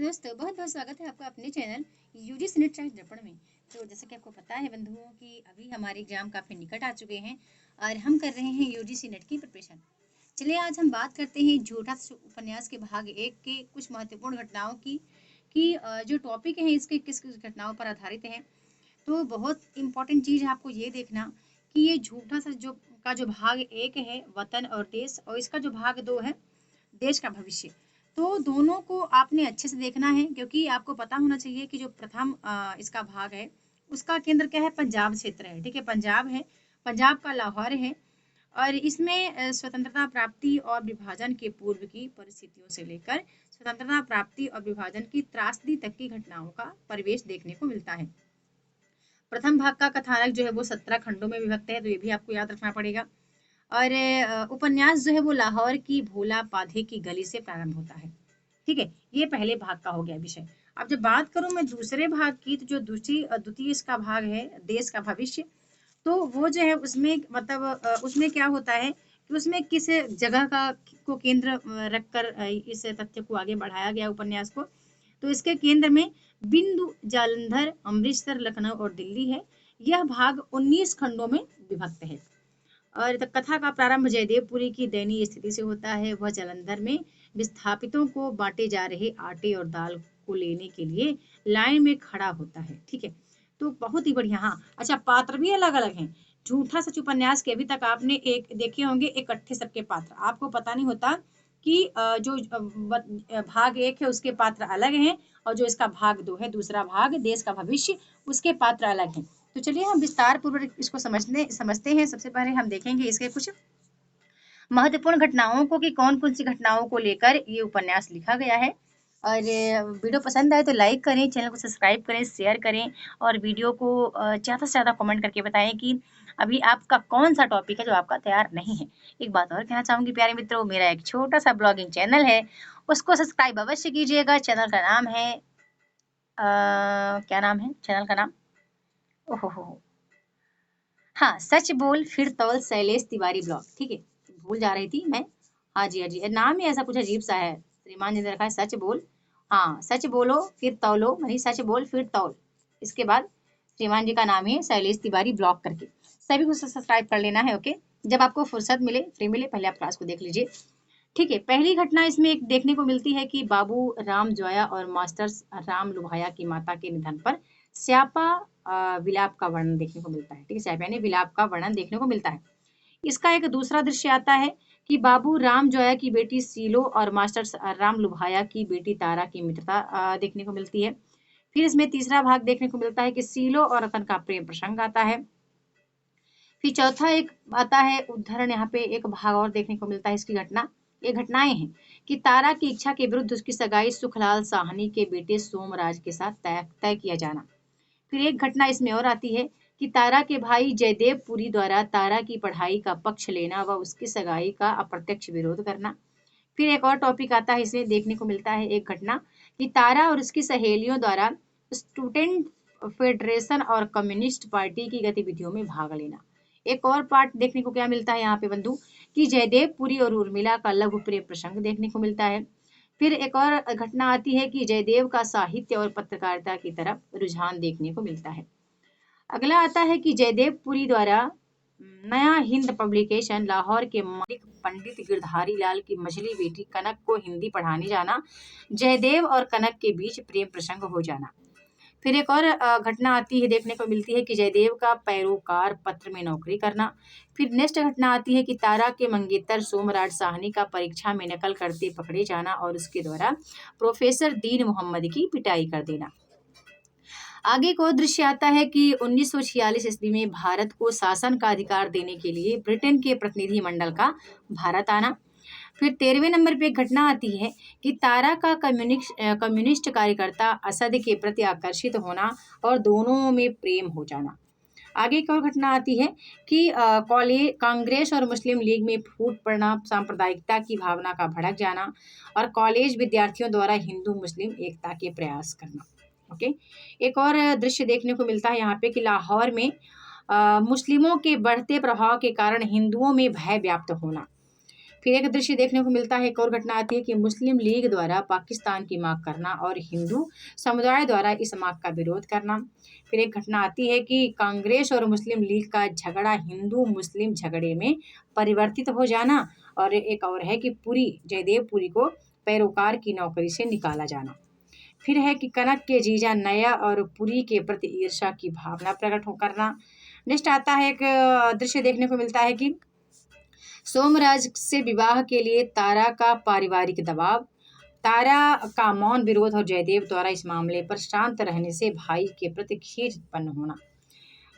नमस्कार दोस्तों, बहुत बहुत स्वागत है आपका अपने चैनल यूजीसी नेट ट्रैक दर्पण में। तो जैसा कि आपको पता है बंधुओं कि अभी हमारे एग्जाम काफ़ी निकट आ चुके हैं और हम कर रहे हैं यूजीसी नेट की प्रिपरेशन। चलिए आज हम बात करते हैं झूठा उपन्यास के भाग 1 के कुछ महत्वपूर्ण घटनाओं की कि जो टॉपिक है इसके किस किस घटनाओं पर आधारित है। तो बहुत इम्पोर्टेंट चीज़ है आपको ये देखना कि ये झूठा सा जो भाग 1 है वतन और देश, और इसका जो भाग 2 है देश का भविष्य। तो दोनों को आपने अच्छे से देखना है क्योंकि आपको पता होना चाहिए कि जो प्रथम इसका भाग है उसका केंद्र क्या है, पंजाब क्षेत्र है। ठीक है, पंजाब है, पंजाब का लाहौर है और इसमें स्वतंत्रता प्राप्ति और विभाजन के पूर्व की परिस्थितियों से लेकर स्वतंत्रता प्राप्ति और विभाजन की त्रासदी तक की घटनाओं का परिवेश देखने को मिलता है। प्रथम भाग का कथानक जो है वो 17 खंडों में विभक्त है, तो ये भी आपको याद रखना पड़ेगा। और उपन्यास जो है वो लाहौर की भोला पाधे की गली से प्रारंभ होता है। ठीक है, ये पहले भाग का हो गया विषय। अब जब बात करूं मैं दूसरे भाग की, तो जो द्वितीय इसका भाग है देश का भविष्य, तो वो जो है उसमें मतलब उसमें क्या होता है कि उसमें किस जगह का को केंद्र रखकर इस तथ्य को आगे बढ़ाया गया उपन्यास को। तो इसके केंद्र में बिंदु जालंधर, अमृतसर, लखनऊ और दिल्ली है। यह भाग 19 खंडों में विभक्त है। और कथा का प्रारंभ जयदेवपुरी की दयनीय स्थिति से होता है। वह जालंधर में विस्थापितों को बांटे जा रहे आटे और दाल को लेने के लिए लाइन में खड़ा होता है। ठीक है, तो बहुत ही बढ़िया। हाँ अच्छा, पात्र भी अलग अलग हैं। झूठा सच उपन्यास के अभी तक आपने एक देखे होंगे इकट्ठे सबके पात्र, आपको पता नहीं होता कि जो भाग 1 है उसके पात्र अलग हैं और जो इसका भाग 2 है दूसरा भाग देश का भविष्य, उसके पात्र अलग हैं। तो चलिए हम विस्तार पूर्वक इसको समझते हैं। सबसे पहले हम देखेंगे इसके कुछ महत्वपूर्ण घटनाओं को कि कौन कौन सी घटनाओं को लेकर ये उपन्यास लिखा गया है। और वीडियो पसंद आए तो लाइक करें, चैनल को सब्सक्राइब करें, शेयर करें और वीडियो को ज़्यादा से ज़्यादा कमेंट करके बताएं कि अभी आपका कौन सा टॉपिक है जो आपका तैयार नहीं है। एक बात और कहना चाहूँगी प्यारे मित्रों, मेरा एक छोटा सा ब्लॉगिंग चैनल है, उसको सब्सक्राइब अवश्य कीजिएगा। चैनल का नाम है क्या नाम है चैनल का नाम, ओहो हाँ, सच बोल फिर तौल शैलेश तिवारी ब्लॉग। ठीक है, भूल जा रही थी मैं। हाँ जी हाँ जी, नाम ही ऐसा कुछ अजीब सा है। श्रीमान जी ने रखा है सच बोल, हाँ सच बोलो फिर तौलो, नहीं सच बोल फिर तौल। इसके बाद श्रीमान जी का नाम है शैलेश तिवारी ब्लॉग करके। सभी को सब्सक्राइब कर लेना है। ओके, जब आपको फुर्सत मिले, फ्री मिले, पहले आप क्लास को देख लीजिए। ठीक है, पहली घटना इसमें एक देखने को मिलती है कि बाबू राम जोया और मास्टर राम लुभाया की माता के निधन पर स्यापा विलाप का वर्णन देखने को मिलता है। ठीक है, स्यापा यानी विलाप का वर्णन देखने को मिलता है। इसका एक दूसरा दृश्य आता है कि बाबू राम जोया की बेटी सीलो और मास्टर राम लुभाया की बेटी तारा की मित्रता देखने को मिलती है। फिर इसमें तीसरा भाग देखने को मिलता है कि सीलो और रतन का प्रेम प्रसंग आता है। फिर चौथा एक आता है उदाहरण, यहाँ पे एक भाग और देखने को मिलता है इसकी घटना, ये घटनाएं हैं कि तारा की इच्छा के विरुद्ध उसकी सगाई सुखलाल साहनी के बेटे सोमराज के साथ तय किया जाना। फिर एक घटना इसमें और आती है कि तारा के भाई जयदेव पुरी द्वारा तारा की पढ़ाई का पक्ष लेना व उसकी सगाई का अप्रत्यक्ष विरोध करना। फिर एक और टॉपिक आता है, इसमें देखने को मिलता है एक घटना कि तारा और उसकी सहेलियों द्वारा स्टूडेंट फेडरेशन और कम्युनिस्ट पार्टी की गतिविधियों में भाग लेना। एक और पार्ट देखने को क्या मिलता है यहाँ पे बंधु कि जयदेव पुरी और उर्मिला का लघु प्रेम प्रसंग देखने को मिलता है। फिर एक और घटना आती है कि जयदेव का साहित्य और पत्रकारिता की तरफ रुझान देखने को मिलता है। अगला आता है कि जयदेव पुरी द्वारा नया हिंद पब्लिकेशन लाहौर के मालिक पंडित गिरधारी लाल की मझली बेटी कनक को हिंदी पढ़ाने जाना, जयदेव और कनक के बीच प्रेम प्रसंग हो जाना। फिर एक और घटना आती है, देखने को मिलती है कि जयदेव का पैरोकार पत्र में नौकरी करना। फिर नेक्स्ट घटना आती है कि तारा के मंगेतर सोमराज साहनी का परीक्षा में नकल करते पकड़े जाना और उसके द्वारा प्रोफेसर दीन मोहम्मद की पिटाई कर देना। आगे को दृश्य आता है कि 1946 ईस्वी में भारत को शासन का अधिकार देने के लिए ब्रिटेन के प्रतिनिधि मंडल का भारत आना। फिर 13वें नंबर पे एक घटना आती है कि तारा का कम्युनिस्ट कार्यकर्ता असद के प्रति आकर्षित होना और दोनों में प्रेम हो जाना। आगे एक और घटना आती है कि कांग्रेस और मुस्लिम लीग में फूट पड़ना, सांप्रदायिकता की भावना का भड़क जाना और कॉलेज विद्यार्थियों द्वारा हिंदू मुस्लिम एकता के प्रयास करना। ओके, एक और दृश्य देखने को मिलता है यहाँ पे कि लाहौर में मुस्लिमों के बढ़ते प्रभाव के कारण हिंदुओं में भय व्याप्त होना। फिर एक दृश्य देखने को मिलता है, एक और घटना आती है कि मुस्लिम लीग द्वारा पाकिस्तान की मांग करना और हिंदू समुदाय द्वारा इस मांग का विरोध करना। फिर एक घटना आती है कि कांग्रेस और मुस्लिम लीग का झगड़ा हिंदू मुस्लिम झगड़े में परिवर्तित हो जाना। और एक और है कि जयदेव पुरी को पैरोकार की नौकरी से निकाला जाना। फिर है कि कनक के जीजा नया और पुरी के प्रति ईर्ष्या की भावना प्रकट हो करना। नेक्स्ट आता है, एक दृश्य देखने को मिलता है कि सोमराज से विवाह के लिए तारा का पारिवारिक दबाव, तारा का मौन विरोध और जयदेव द्वारा इस मामले पर शांत रहने से भाई के प्रति खींच उत्पन्न होना।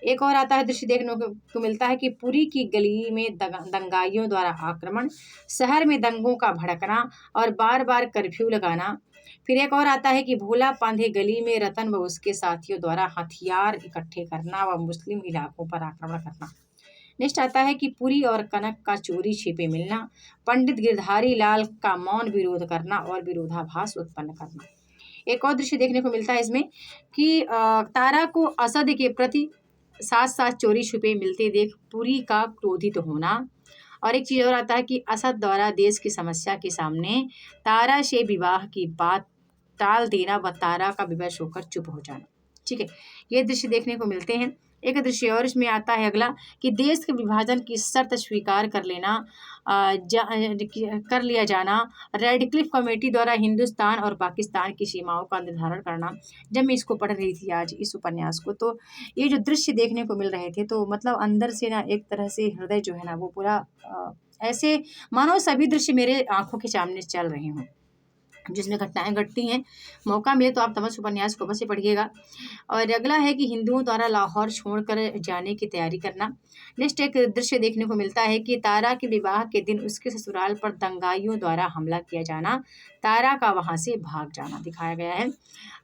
एक और आता है दृश्य देखने को मिलता है कि पुरी की गली में दंगाइयों द्वारा आक्रमण, शहर में दंगों का भड़कना और बार बार कर्फ्यू लगाना। फिर एक और आता है कि भोला पांधे गली में रतन व उसके साथियों द्वारा हथियार इकट्ठे करना व मुस्लिम इलाकों पर आक्रमण करना। नेक्स्ट आता है कि पुरी और कनक का चोरी छिपे मिलना, पंडित गिरधारी लाल का मौन विरोध करना और विरोधाभास उत्पन्न करना। एक और दृश्य देखने को मिलता है इसमें कि तारा को असद के प्रति साथ साथ चोरी छुपे मिलते देख पुरी का क्रोधित होना। और एक चीज और आता है कि असद द्वारा देश की समस्या के सामने तारा से विवाह की बात टाल देना व तारा का विवश होकर चुप हो जाना। ठीक है, ये दृश्य देखने को मिलते हैं। एक दृश्य और इसमें आता है अगला कि देश के विभाजन की शर्त स्वीकार कर लिया जाना, रेडक्लिफ कमेटी द्वारा हिंदुस्तान और पाकिस्तान की सीमाओं का निर्धारण करना। जब मैं इसको पढ़ रही थी आज इस उपन्यास को, तो ये जो दृश्य देखने को मिल रहे थे, तो मतलब अंदर से ना एक तरह से हृदय जो है ना वो पूरा ऐसे मानो सभी दृश्य मेरे आंखों के सामने चल रहे हों, जिसमें घटनाएं घटती हैं। मौका मिले तो आप तमस उपन्यास को अवश्य पढ़िएगा। और अगला है कि हिंदुओं द्वारा लाहौर छोड़कर जाने की तैयारी करना। नेक्स्ट एक दृश्य देखने को मिलता है कि तारा के विवाह के दिन उसके ससुराल पर दंगाइयों द्वारा हमला किया जाना, तारा का वहां से भाग जाना दिखाया गया है।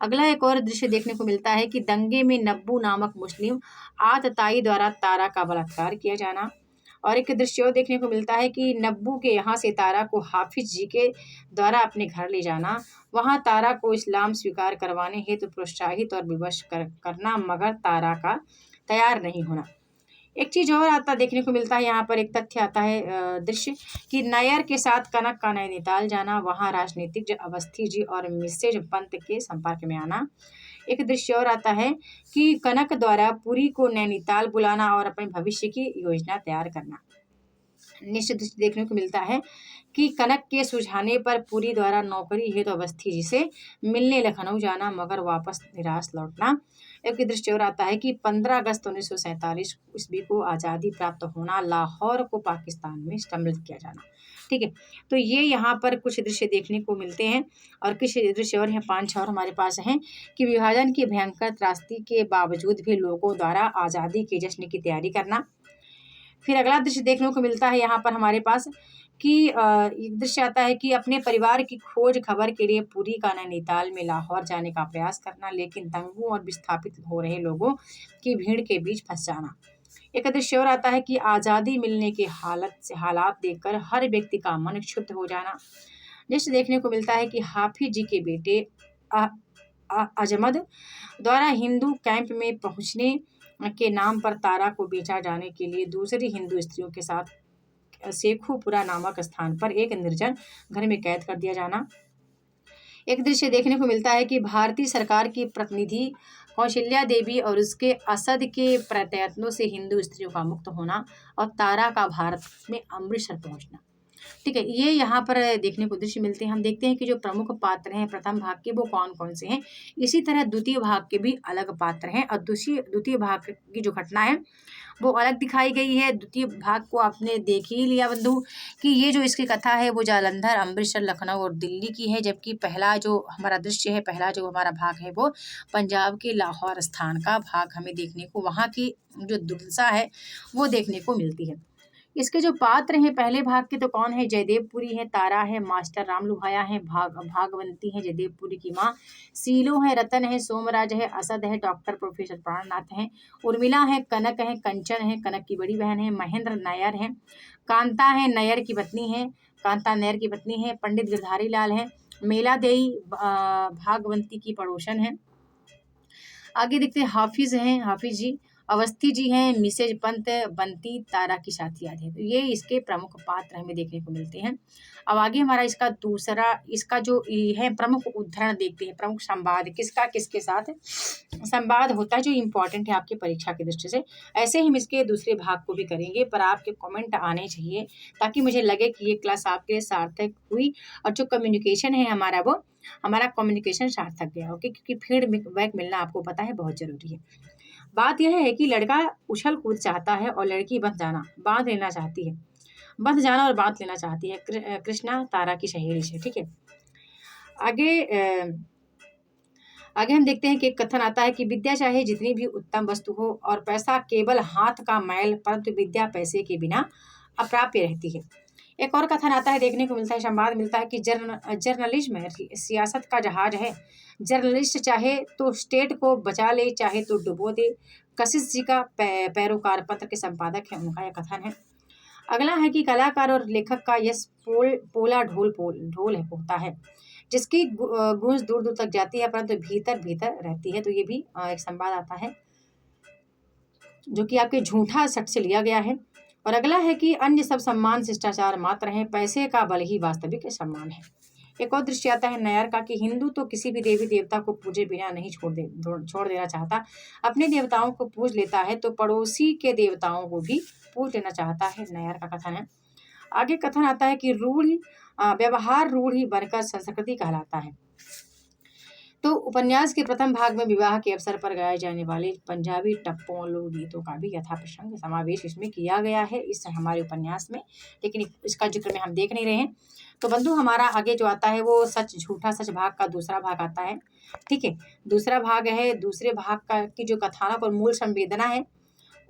अगला एक और दृश्य देखने को मिलता है कि दंगे में नब्बू नामक मुस्लिम आतताई द्वारा तारा का बलात्कार किया जाना। और एक दृश्य और देखने को मिलता है कि नब्बू के यहाँ से तारा को हाफिज जी के द्वारा अपने घर ले जाना, वहाँ तारा को इस्लाम स्वीकार करवाने हेतु प्रोत्साहित और विवश करना, मगर तारा का तैयार नहीं होना। एक चीज और आता देखने को मिलता है, यहाँ पर एक तथ्य आता है दृश्य कि नायर के साथ कनक का नैनीताल जाना, वहाँ राजनीतिक अवस्थी जी और मिसेज पंत के संपर्क में आना। एक दृश्य और आता है कि कनक द्वारा पुरी को नैनीताल बुलाना और अपने भविष्य की योजना तैयार करना। निश्चित दृश्य देखने को मिलता है कि कनक के सुझाने पर पुरी द्वारा नौकरी हेतु अवस्थी जी से मिलने लखनऊ जाना, मगर वापस निराश लौटना। एक दृश्य और आता है कि 15 अगस्त 1947 ईस्वी को आज़ादी प्राप्त होना, लाहौर को पाकिस्तान में सम्मिलित किया जाना। ठीक है, तो ये यहाँ पर कुछ दृश्य देखने को मिलते हैं। और कुछ दृश्य और हैं, 5-6 और हमारे पास हैं कि विभाजन की भयंकर त्रासदी के बावजूद भी लोगों द्वारा आज़ादी के जश्न की तैयारी करना। फिर अगला दृश्य देखने को मिलता है यहाँ पर हमारे पास कि एक दृश्य आता है कि अपने परिवार की खोज खबर के लिए पुरी का नैनीताल में लाहौर जाने का प्रयास करना, लेकिन दंगों और विस्थापित हो रहे लोगों की भीड़ के बीच फंस जाना। एक दृश्य और आता है कि आज़ादी मिलने के हालात देखकर हर व्यक्ति का मन क्षुब्ध हो जाना। नेक्स्ट देखने को मिलता है कि हाफिज जी के बेटे अजमद द्वारा हिंदू कैंप में पहुंचने के नाम पर तारा को बेचा जाने के लिए दूसरी हिंदू स्त्रियों के साथ शेखुपुरा नामक स्थान पर एक निर्जन घर में कैद कर दिया जाना। एक दृश्य देखने को मिलता है कि भारतीय सरकार की प्रतिनिधि कौशल्या देवी और उसके असद के प्रयत्नों से हिंदू स्त्रियों का मुक्त होना और तारा का भारत में अमृतसर पहुंचना। ठीक है, ये यहाँ पर देखने को दृश्य मिलते हैं। हम देखते हैं कि जो प्रमुख पात्र हैं प्रथम भाग के वो कौन कौन से हैं। इसी तरह द्वितीय भाग के भी अलग पात्र हैं और द्वितीय भाग की जो घटना है वो अलग दिखाई गई है। द्वितीय भाग को आपने देख ही लिया बंधु कि ये जो इसकी कथा है वो जालंधर, अमृतसर, लखनऊ और दिल्ली की है, जबकि पहला जो हमारा दृश्य है, पहला जो हमारा भाग है वो पंजाब के लाहौर स्थान का भाग हमें देखने को, वहाँ की जो दुर्दशा है वो देखने को मिलती है। इसके जो पात्र हैं पहले भाग के तो कौन है, जयदेव पुरी है, तारा है, मास्टर राम लुभाया है, भागवंती है जयदेव पुरी की माँ, सीलो है, रतन है, सोमराज है, असद है, डॉक्टर प्रोफेसर प्राणनाथ हैं, उर्मिला है, कनक है, कंचन है, कनक की बड़ी बहन है, महेंद्र नायर है, कांता है, नायर की पत्नी है, कांता नायर की पत्नी है, पंडित गिरधारी लाल है, मेला देई भागवंती की पड़ोसन है। आगे देखते हैं हाफिज हैं, हाफिज जी अवस्थी जी हैं, मिसेज पंत, बंटी, तारा की साथी आदि है। तो ये इसके प्रमुख पात्र हमें देखने को मिलते हैं। अब आगे हमारा इसका जो ये है प्रमुख उदाहरण देखते हैं। प्रमुख संवाद किसका किसके साथ संवाद होता है जो इम्पोर्टेंट है आपकी परीक्षा की दृष्टि से। ऐसे ही हम इसके दूसरे भाग को भी करेंगे, पर आपके कमेंट आने चाहिए ताकि मुझे लगे कि ये क्लास आपके लिए सार्थक हुई और जो कम्युनिकेशन है हमारा कम्युनिकेशन सार्थक गया। ओके, क्योंकि फीडबैक मिलना आपको पता है बहुत जरूरी है। बात यह है कि लड़का उछल कूद चाहता है और लड़की बांध लेना चाहती है। बंध जाना और बांध लेना चाहती है कृष्णा तारा की सहेली से। ठीक है, आगे आगे हम देखते हैं कि एक कथन आता है कि विद्या चाहे जितनी भी उत्तम वस्तु हो और पैसा केवल हाथ का मैल, परंतु विद्या पैसे के बिना अप्राप्य रहती है। एक और कथन आता है, देखने को मिलता है, संवाद मिलता है कि जर्नलिज्म सियासत का जहाज है। जर्नलिस्ट चाहे तो स्टेट को बचा ले, चाहे तो डुबो दे। कशिश जी का पैरोकार पत्र के संपादक है, उनका यह कथन है। अगला है कि कलाकार और लेखक का यश पोला ढोल है होता है, जिसकी गूंज दूर दूर तक जाती है परंतु भीतर भीतर रहती है। तो ये भी एक संवाद आता है जो कि आपके झूठा सट से लिया गया है। और अगला है कि अन्य सब सम्मान शिष्टाचार मात्र हैं, पैसे का बल ही वास्तविक सम्मान है। एक और दृश्य आता है नयर का कि हिंदू तो किसी भी देवी देवता को पूजे बिना नहीं छोड़ देना चाहता। अपने देवताओं को पूज लेता है तो पड़ोसी के देवताओं को भी पूज लेना चाहता है, नयर का कथन है। आगे कथन आता है कि व्यवहार रूढ़ ही बनकर संस्कृति कहलाता है। तो उपन्यास के प्रथम भाग में विवाह के अवसर पर गाए जाने वाले पंजाबी टप्पों लोकगीतों का भी यथा प्रसंग समावेश इसमें किया गया है इस हमारे उपन्यास में, लेकिन इसका जिक्र में हम देख नहीं रहे हैं। तो बंधु, हमारा आगे जो आता है वो सच झूठा सच भाग का दूसरा भाग आता है। ठीक है, दूसरा भाग है, दूसरे भाग का की जो कथानक और मूल संवेदना है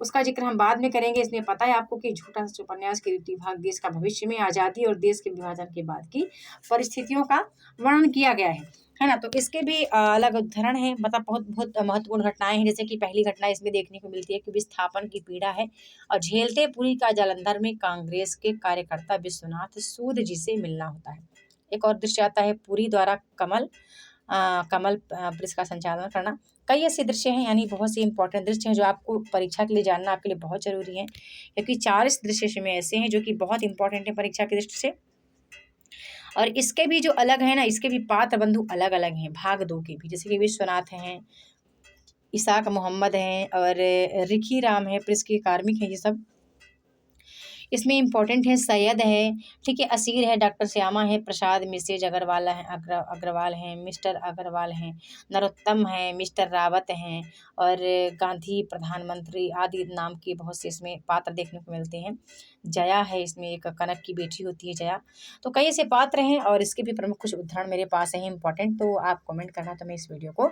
उसका जिक्र हम बाद में करेंगे। इसमें पता है आपको कि झूठा सच उपन्यास के द्वितीय भाग देश का भविष्य में आज़ादी और देश के विभाजन के बाद की परिस्थितियों का वर्णन किया गया है ना। तो इसके भी अलग उदाहरण है, मतलब बहुत बहुत महत्वपूर्ण घटनाएं हैं। जैसे कि पहली घटना इसमें देखने को मिलती है कि विस्थापन की पीड़ा है और झेलते पुरी का जालंधर में कांग्रेस के कार्यकर्ता विश्वनाथ सूद जी से मिलना होता है। एक और दृश्य आता है पुरी द्वारा कमल प्रेस का संचालन करना। कई ऐसे दृश्य हैं, यानी बहुत से इंपॉर्टेंट दृश्य हैं जो आपको परीक्षा के लिए जानना आपके लिए बहुत जरूरी है, क्योंकि 40 दृश्य में ऐसे हैं जो कि बहुत इंपॉर्टेंट है परीक्षा की दृष्टि से। और इसके भी जो अलग है ना, इसके भी पात्र बंधु अलग अलग हैं भाग 2 के भी। जैसे कि विश्वनाथ हैं, इसाक मोहम्मद हैं और रिखी राम है, प्रेस के कार्मिक हैं ये सब। इसमें इम्पोर्टेंट है सैयद है, ठीक है, असीर है, डॉक्टर श्यामा है, प्रसाद मिसेज अग्रवाल हैं, अग्रवाल हैं, मिस्टर अग्रवाल हैं, नरोत्तम हैं, मिस्टर रावत हैं और गांधी प्रधानमंत्री आदि नाम के बहुत से इसमें पात्र देखने को मिलते हैं। जया है, इसमें एक कनक की बेटी होती है जया। तो कई ऐसे पात्र हैं और इसके भी प्रमुख कुछ उदाहरण मेरे पास है इम्पोर्टेंट, तो आप कमेंट करना तो मैं इस वीडियो को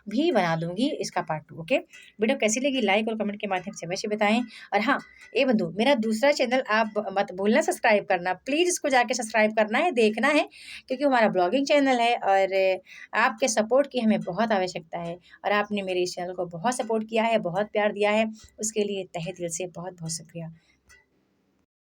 भी बना दूंगी इसका पार्ट 2। ओके, वीडियो कैसी लगी लाइक और कमेंट के माध्यम से अवश्य बताएं। और हाँ ए बंधु, मेरा दूसरा चैनल आप मत भूलना सब्सक्राइब करना, प्लीज़ इसको जाके सब्सक्राइब करना है, देखना है, क्योंकि हमारा ब्लॉगिंग चैनल है और आपके सपोर्ट की हमें बहुत आवश्यकता है। और आपने मेरे इस चैनल को बहुत सपोर्ट किया है, बहुत प्यार दिया है, उसके लिए तहे दिल से बहुत बहुत शुक्रिया।